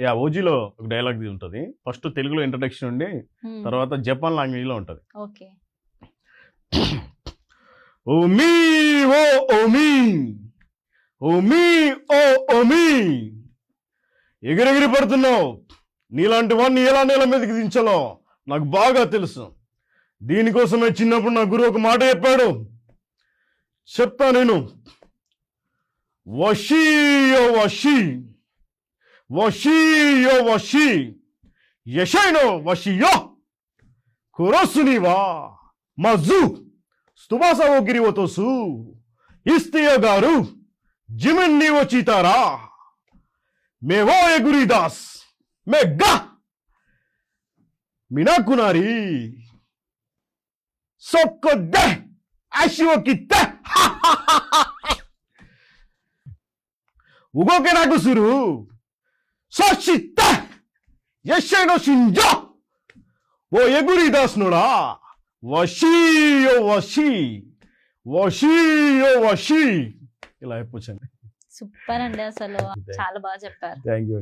Yeah ఓజీలో ఒక dialogue ఉంటుంది. First తెలుగులో ఇంట్రడక్షన్ ఉండి తర్వాత జపాన్ లాంగ్వేజ్ లో ఉంటది. ఓకే. ఓమీ ఓ ఓమీ ఓమీ ఓ ఓమీ ఎగిరెగిరి పడుతున్నావు. నీలాంటి వాడిని ఎలా నేల మీదకి దించాలో నాకు బాగా తెలుసు. దీనికోసమే చిన్నప్పుడు నా గురువు ఒక మాట చెప్పాడు, చెప్తా నేను. వషీ ఓ వషీ వషీ ఓ వషీ యషైనో వషియో కురోసునివా మజు స్తుబాసా ఓ గిరివతోసు ఇస్తియ గారు జిమిన్ నీవో చీతారా మేవో ఎగురిదాస్ మెగ్గా మినాకునారి సొక్కొద్దే అశివకిత్తే ఉగోకే నాకు సురు సోషిత్తే యషైనో షింజో ఓ ఎగురిదాస్ నుడా వషీ ఓ వషీ వషీ ఓ వషీ ఇలా అయిపోవచ్చండి. సూపర్ అండి, అసలు చాలా బాగా చెప్పారు. Thank you.